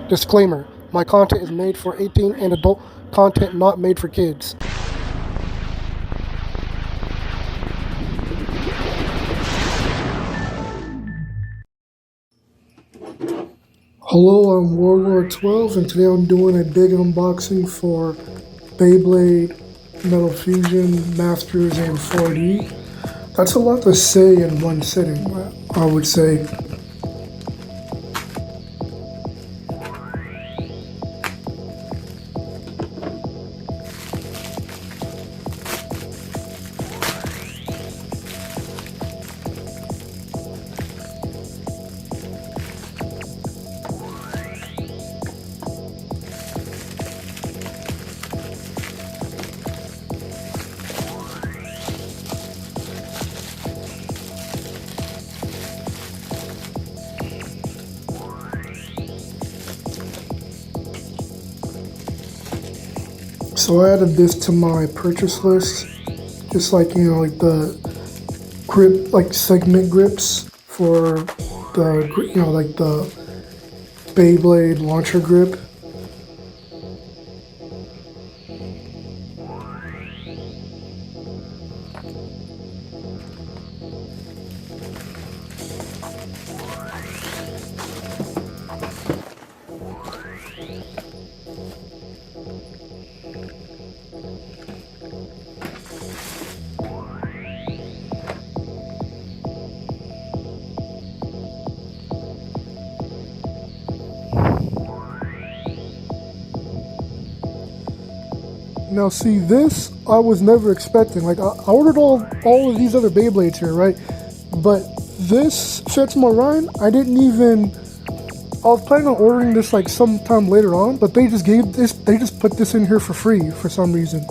Disclaimer, my content is made for 18 and adult content, not made for kids. Hello, I'm World War 12, and today I'm doing a big unboxing for Beyblade, Metal Fusion, Masters, and 4D. That's a lot to say in one sitting, I would say. So I added this to my purchase list, just like, like the grip, like segment grips for the, like the Beyblade launcher grip. Now see, this I was never expecting. Like, I ordered all of these other Beyblades here, right? But this Quetzacoatle, I didn't even, I was planning on ordering this like sometime later on, but they just put this in here for free for some reason.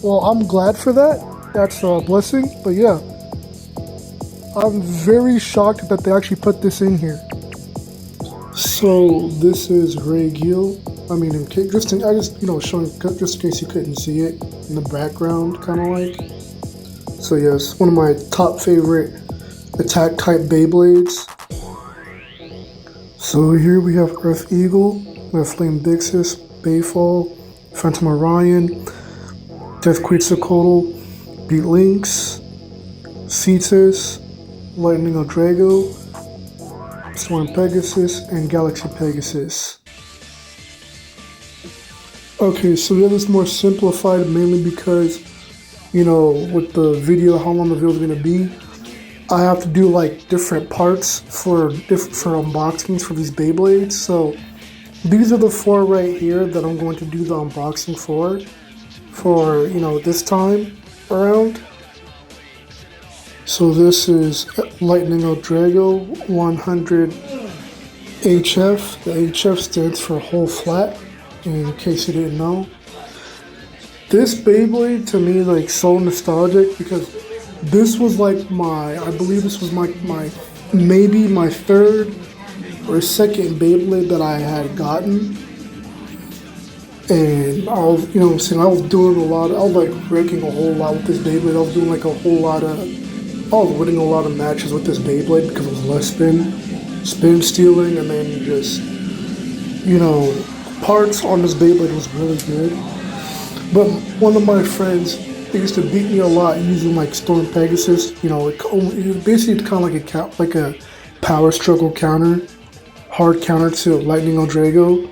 Well, I'm glad for that. That's a blessing, but yeah. I'm very shocked that they actually put this in here. So this is Drago. I mean, showing just in case you couldn't see it in the background, kind of like. So yes, one of my top favorite attack type Beyblades. So here we have Earth Eagle, we have Flame Bixus, Bayfall, Phantom Orion, Death Quetzacoatle, Beat Lynx, Cetus, Lightning of Drago, Storm Peguses, and Galaxy Peguses. Okay, so we have this more simplified mainly because, with the video, how long the video is going to be, I have to do like different parts for unboxings for these Beyblades. So these are the 4 right here that I'm going to do the unboxing for this time around. So this is Lightning of Drago 100 HF. The HF stands for whole flat, in case you didn't know. This Beyblade to me is like so nostalgic because this was like I believe this was maybe my 3rd or 2nd Beyblade that I had gotten. And I was, I was doing a lot, I was like wrecking a whole lot with this Beyblade. I was doing like I was winning a lot of matches with this Beyblade because it was less spin stealing, and then just, parts on this Beyblade was really good. But one of my friends, they used to beat me a lot using like Storm Peguses. Basically it's kind of like a power struggle counter, hard counter to Lightning of Drago.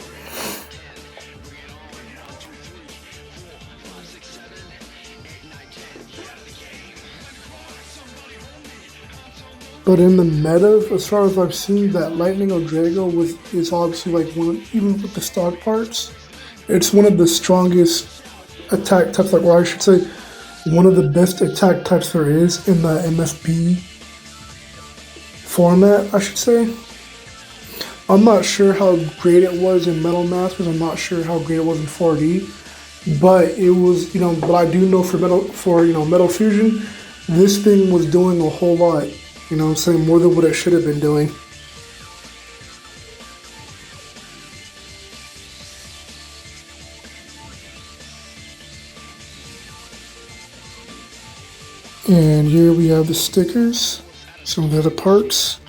But in the meta, as far as I've seen, that Lightning of Drago is obviously like even with the stock parts, it's one of the strongest attack types, or I should say, one of the best attack types there is in the MFB format, I should say. I'm not sure how great it was in Metal Masters. I'm not sure how great it was in 4D, but it was, but I do know for Metal Fusion, this thing was doing a whole lot. I'm saying more than what it should have been doing. And here we have the stickers, some of the parts.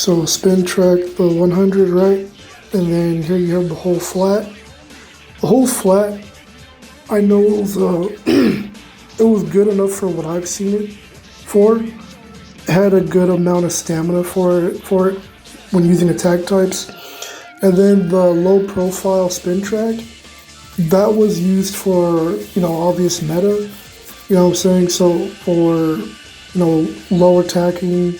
So spin track the 100, right? And then here you have the whole flat. The whole flat, I know it was it was good enough for what I've seen it for. It had a good amount of stamina for it when using attack types. And then the low profile spin track, that was used for, obvious meta. You know what I'm saying? So for, low attacking,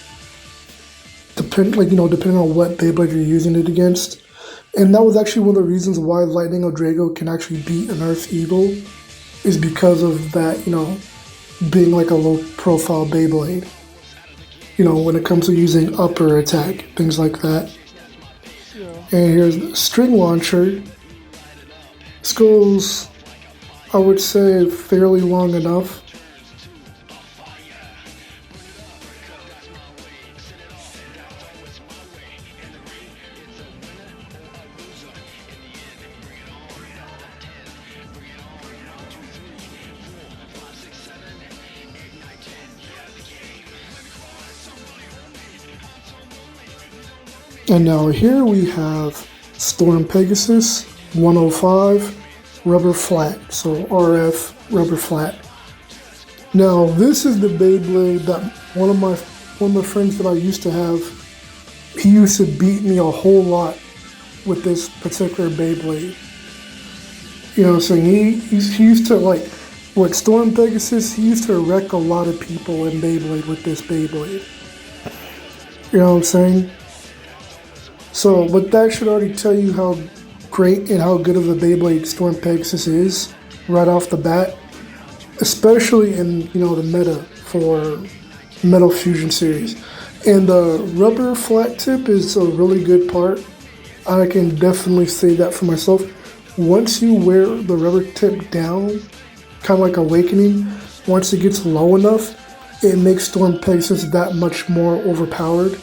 depending on what Beyblade you're using it against. And that was actually one of the reasons why Lightning or Drago can actually beat an Earth Eagle, is because of that, being like a low profile Beyblade. When it comes to using upper attack, things like that. Yeah. And here's the string launcher. This goes, I would say, fairly long enough. And now here we have Storm Peguses 105 rubber flat, so RF rubber flat. Now this is the Beyblade that one of my friends that I used to have, he used to beat me a whole lot with this particular Beyblade. You know what I'm saying? He used to, like, with Storm Peguses, he used to wreck a lot of people in Beyblade with this Beyblade. You know what I'm saying? So, but that should already tell you how great and how good of a Beyblade Storm Pegasus is right off the bat, especially in, the meta for Metal Fusion series. And the rubber flat tip is a really good part. I can definitely say that for myself. Once you wear the rubber tip down, kind of like Awakening, once it gets low enough, it makes Storm Pegasus that much more overpowered.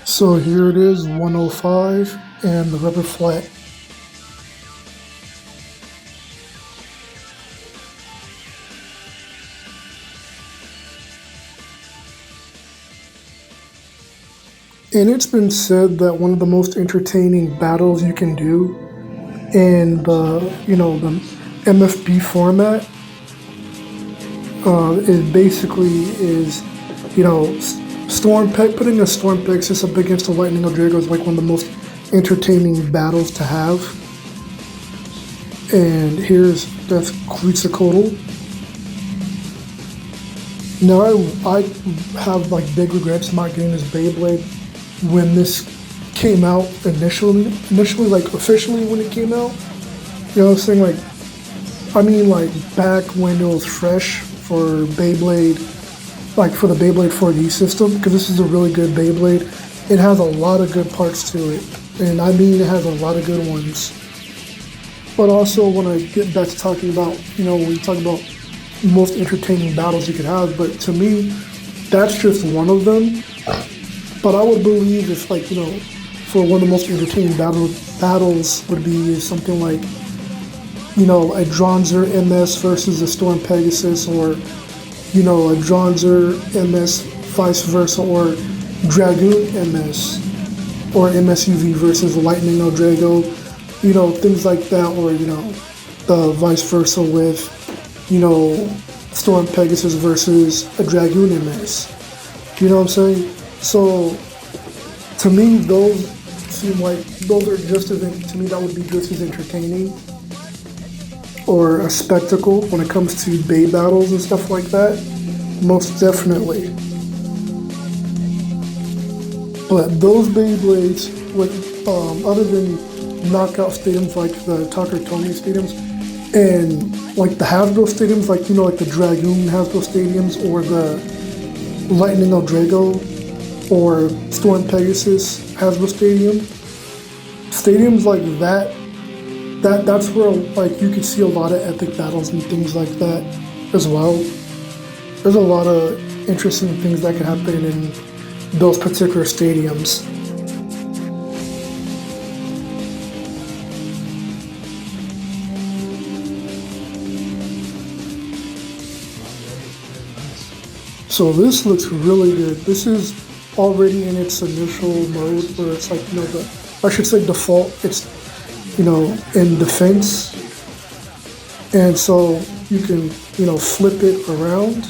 So here it is, 105 and the rubber flat. And it's been said that one of the most entertaining battles you can do in the MFB format putting a Storm Pegasus up against a Lightning or Drago is like one of the most entertaining battles to have. And that's Quetzacoatle. Now I have like big regrets not getting this Beyblade when this came out initially like officially when it came out. You know what I'm saying? Like, I mean, like back when it was fresh for Beyblade, like for the Beyblade 4D system, because this is a really good Beyblade. It has a lot of good parts to it, and I mean it has a lot of good ones. But also when I get back to talking about, when you talk about most entertaining battles you could have, but to me, that's just one of them. But I would believe if for one of the most entertaining battles would be something like, a Dronzer MS versus a Storm Pegasus, or, a Dronzer MS vice versa, or Dragoon MS, or MSUV versus Lightning or Drago, things like that, or, the vice versa with, Storm Pegasus versus a Dragoon MS. You know what I'm saying? So, to me, those seem like, those are just as, to me, that would be just as entertaining or a spectacle when it comes to Bay battles and stuff like that. Most definitely. But those Beyblades, with other than knockout stadiums like the Takatomi stadiums and like the Hasbro stadiums, like like the Dragoon Hasbro stadiums, or the Lightning El Drago or Storm Pegasus Hasbro stadiums like that's where like you could see a lot of epic battles and things like that as well. There's a lot of interesting things that could happen in those particular stadiums. So this looks really good. This is already in its initial mode where it's like, I should say default, it's, in defense. And so you can, flip it around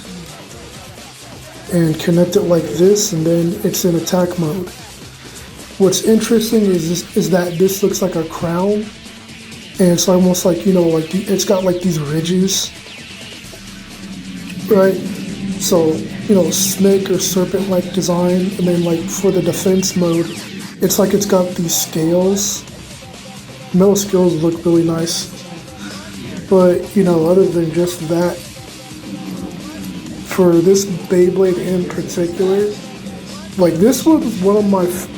and connect it like this, and then it's in attack mode. What's interesting is that this looks like a crown, and it's almost like, it's got like these ridges, right? So, snake or serpent-like design, and then like for the defense mode, it's like it's got these scales. Metal scales look really nice. But, other than just that, for this Beyblade in particular, like this was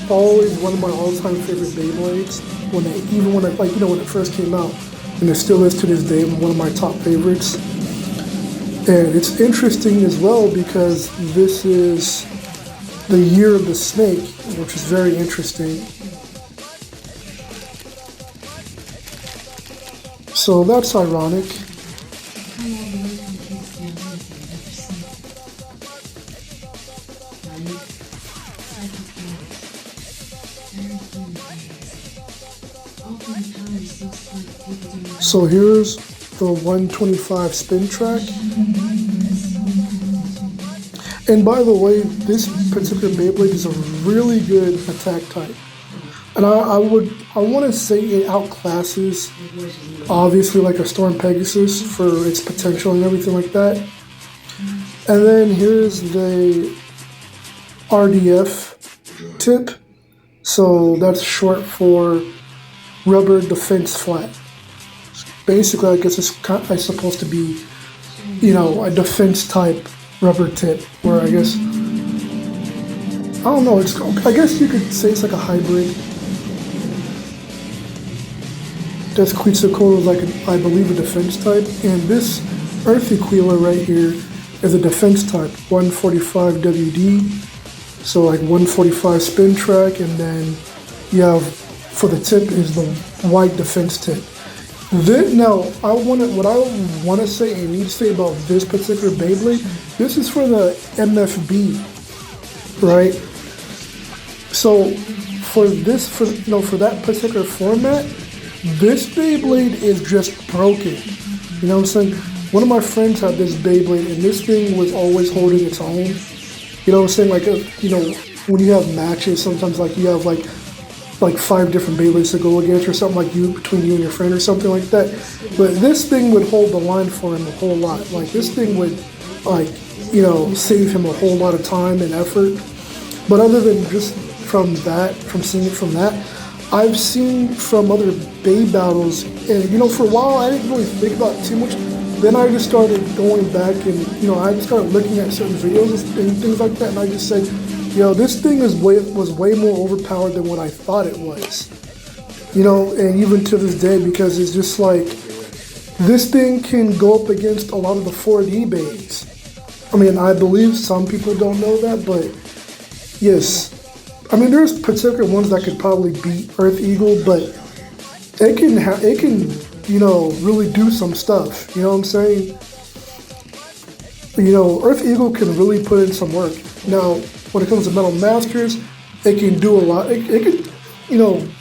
always one of my all-time favorite Beyblades. When it first came out, and it still is to this day one of my top favorites. And it's interesting as well because this is the year of the snake, which is very interesting. So that's ironic. So here's the 125 spin track. And by the way, this particular Beyblade is a really good attack type. And I want to say it outclasses, obviously, like a Storm Pegasus for its potential and everything like that. And then here's the RDF tip. So that's short for Rubber Defense Flat. Basically, I guess it's supposed to be, a defense type rubber tip, where I guess, I don't know, I guess you could say it's like a hybrid. That's Quetzacoatle is like, I believe, a defense type, and this Earthy Queeler right here is a defense type, 145 WD, so like 145 spin track, and then you have, for the tip, is the white defense tip. Now, what I want to say and need to say about this particular Beyblade, this is for the MFB, right? So for that particular format, this Beyblade is just broken. You know what I'm saying? One of my friends had this Beyblade, and this thing was always holding its own. You know what I'm saying? Like, when you have matches, sometimes like you have like 5 different Beyblades to go against, or something like between you and your friend or something like that. But this thing would hold the line for him a whole lot. Like this thing would save him a whole lot of time and effort. But other than just from seeing it from that. I've seen from other Bay battles, and for a while I didn't really think about it too much. Then I just started going back and I just started looking at certain videos and things like that, and I just said, this thing was way more overpowered than what I thought it was. And even to this day, because it's just like this thing can go up against a lot of the 4D bays. I mean, I believe some people don't know that, but yes. I mean, there's particular ones that could probably beat Earth Eagle, but it can really do some stuff. You know what I'm saying? Earth Eagle can really put in some work. Now, when it comes to Metal Masters, it can do a lot. It can,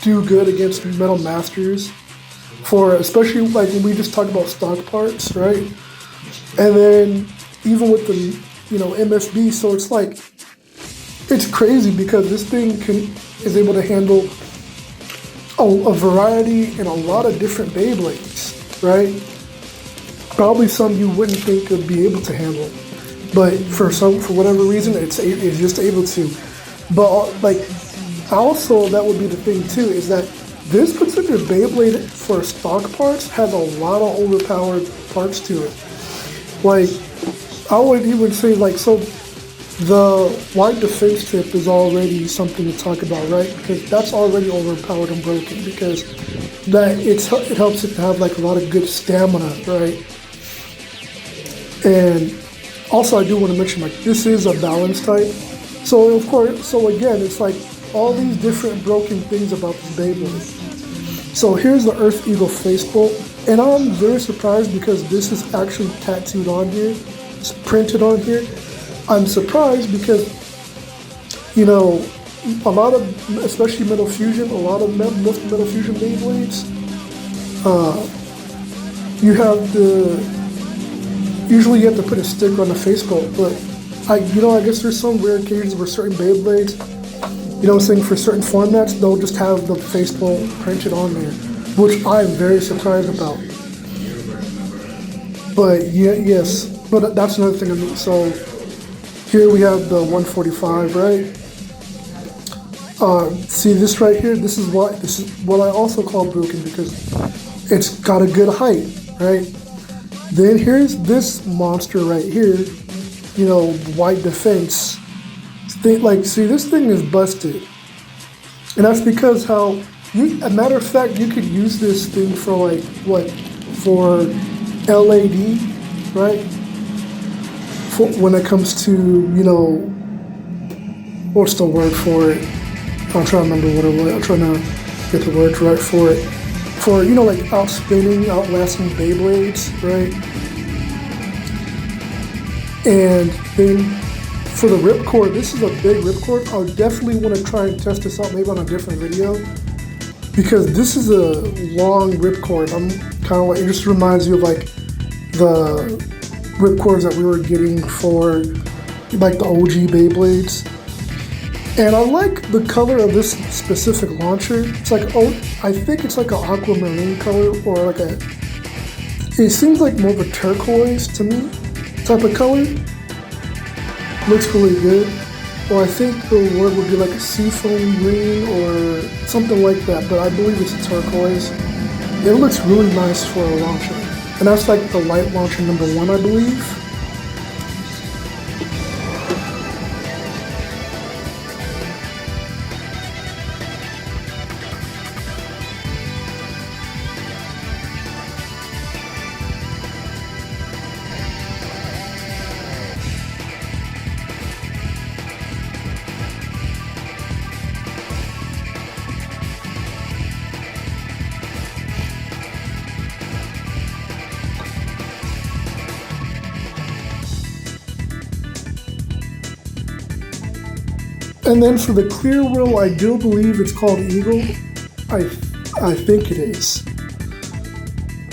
do good against Metal Masters, especially like when we just talk about stock parts, right? And then even with the MFB, so it's like it's crazy because this thing is able to handle a variety and a lot of different Beyblades, right? Probably some you wouldn't think would be able to handle, but for whatever reason, it's just able to. But also that would be the thing too, is that this particular Beyblade for stock parts has a lot of overpowered parts to it. Like I would even say the wide defense tip is already something to talk about, right? Because that's already overpowered and broken because it helps it to have a lot of good stamina, right? And also I do want to mention this is a balance type. So again, it's all these different broken things about this Beyblade. So here's the Earth Eagle face bolt, and I'm very surprised because this is actually tattooed on here. It's printed on here. I'm surprised because, a lot of, especially Metal Fusion, most Metal Fusion Beyblades, usually you have to put a sticker on the face bolt, but I guess there's some rare occasions where certain Beyblades, for certain formats, they'll just have the face bolt printed on there, which I'm very surprised about. But yes, but that's another thing. So here we have the 145, right? See this right here? This is what I also call broken because it's got a good height, right? Then here's this monster right here, wide defense. See, this thing is busted, and that's because a matter of fact, you could use this thing for for LAD, right? When it comes to, what's the word for it? I'm trying to remember what it was. I'm trying to get the words right for it. For, outspinning, outlasting Beyblades, right? And then for the ripcord, this is a big ripcord. I would definitely want to try and test this out maybe on a different video because this is a long ripcord. I'm kind of it just reminds you of the ripcords that we were getting for the OG Beyblades. And I like the color of this specific launcher. It's I think it's an aquamarine color or it seems like more of a turquoise to me type of color. Looks really good. Or I think the word would be a seafoam green or something like that, but I believe it's a turquoise. It looks really nice for a launcher. And that's the light launcher number 1, I believe. And then for the clear wheel, I do believe it's called Eagle. I think it is.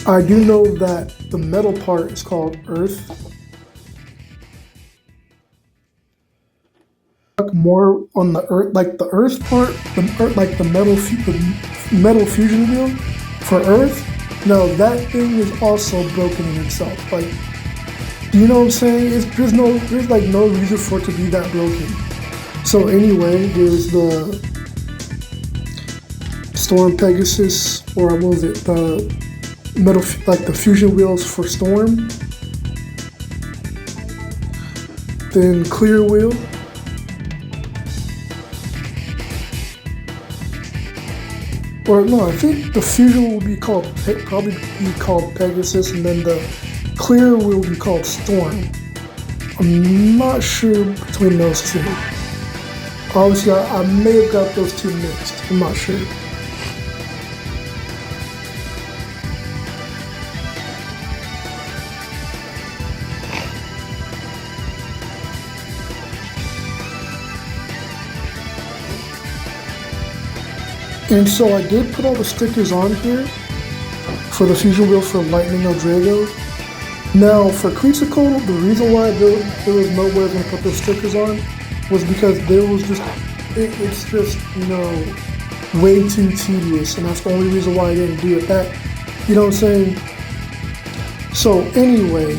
I do know that the metal part is called Earth. More on the Earth, the Earth part, the metal fusion wheel for Earth. No, that thing is also broken in itself. You know what I'm saying? There's no reason for it to be that broken. So anyway, there's the Storm Peguses, or what was it? The metal, like the fusion wheels for Storm. Then Clear Wheel. Or no, I think the fusion will be called, probably be called Pegasus, and then the clear will be called Storm. I'm not sure between those two. Obviously, I may have got those two mixed. I'm not sure. And so I did put all the stickers on here for the fusion wheel for Lightning or Drago. Now for Quetzacoatle, the reason why there was no way I was going to put those stickers on was because there was just, it's just, you know, way too tedious, and that's the only reason why I didn't do it. That, you know what I'm saying? So anyway,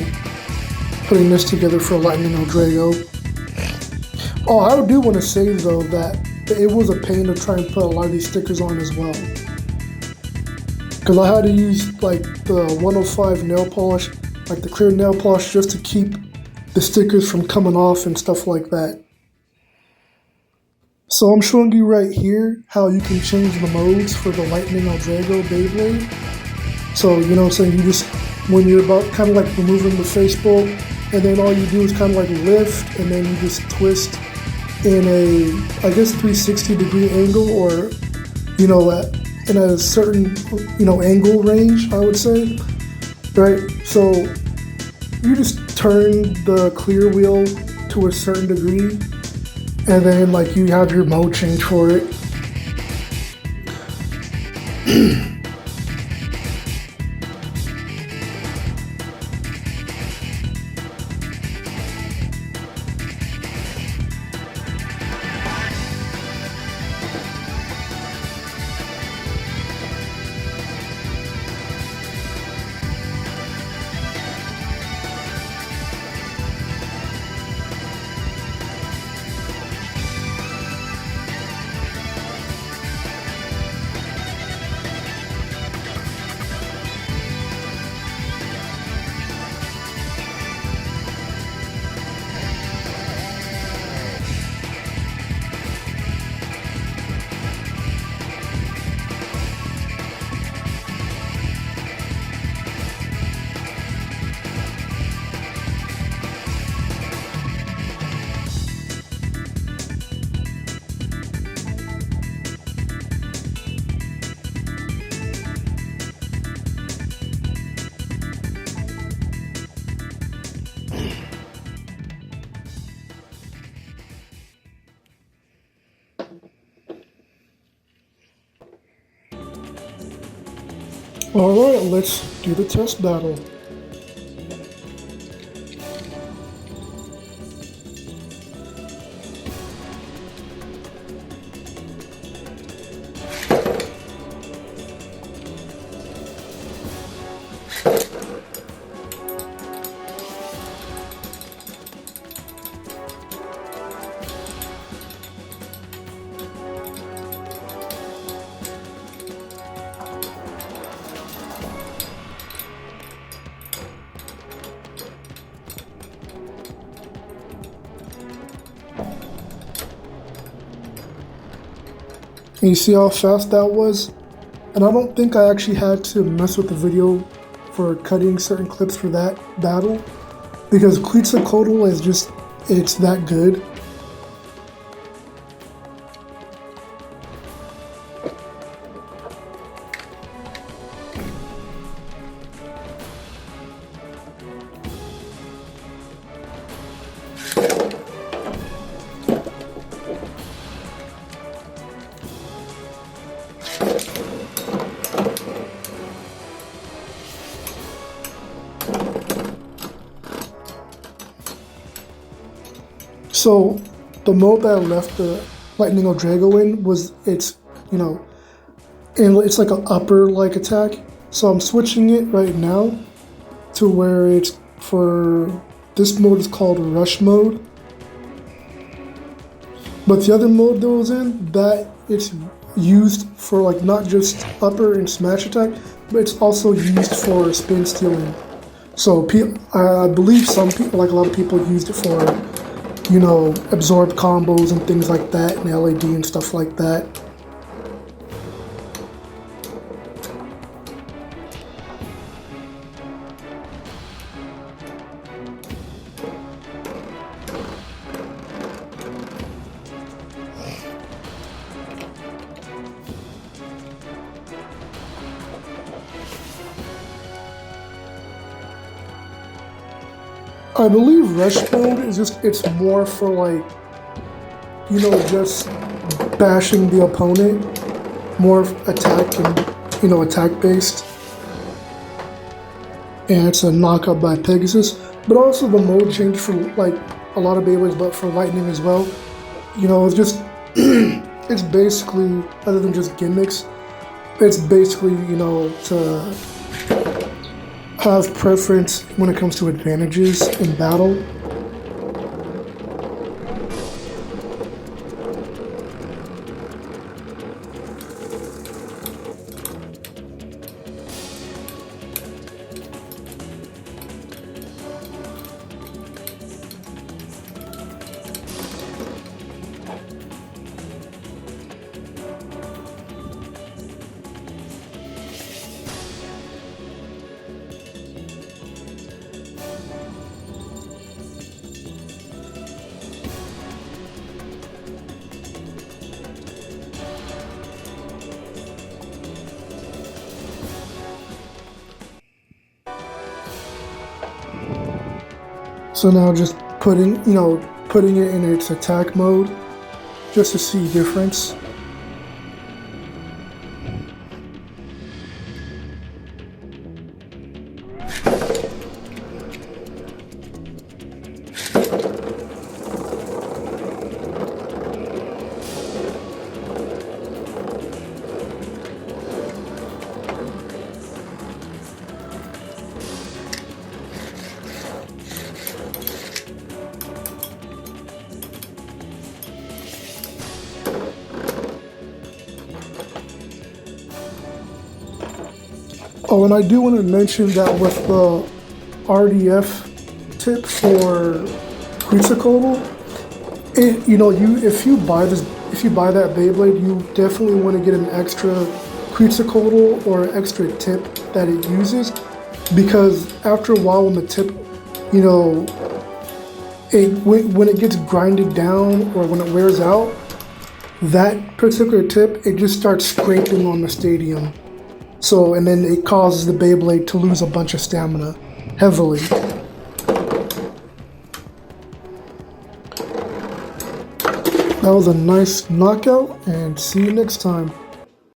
putting this together for Lightning or Drago. Oh, I do want to say though that it was a pain to try and put a lot of these stickers on as well, because I had to use like the 105 nail polish, like the clear nail polish, just to keep the stickers from coming off and stuff like that. So I'm showing you right here how you can change the modes for the Lightning or Drago Beyblade. So, you know what I'm saying, you just, when you're about kind of like removing the face bolt, and then all you do is kind of like lift, and then you just twist in a, I guess, 360-degree angle, or, you know, in a certain, you know, angle range, I would say, right? So you just turn the clear wheel to a certain degree, and then like you have your mode change for it. Alright, let's do the test battle. And you see how fast that was? And I don't think I actually had to mess with the video for cutting certain clips for that battle, because Quetzacoatle is just, it's that good. So the mode that I left the Lightning or Drago in was, it's, you know, and it's like an upper like attack. So I'm switching it right now to where it's, for this mode is called Rush mode. But the other mode that was in, that it's used for like not just upper and smash attack, but it's also used for spin stealing. So I believe some people, like a lot of people, used it for, absorb combos and things like that, and LAD and stuff like that. I believe rush mode is it's more for like, just bashing the opponent, more attack and, attack based. And it's a knockout by Peguses. But also the mode change for like a lot of Beyblades, but for Lightning as well. It's just, it's basically, other than just gimmicks, it's basically, to have preference when it comes to advantages in battle. So now just putting it in its attack mode just to see difference. Oh, and I do want to mention that with the RDF tip for Quetzacoatle, if you buy that Beyblade, you definitely want to get an extra Quetzacoatle or extra tip that it uses, because after a while when the tip, when it gets grinded down or when it wears out, that particular tip, it just starts scraping on the stadium. So, and then it causes the Beyblade to lose a bunch of stamina, heavily. That was a nice knockout, and see you next time.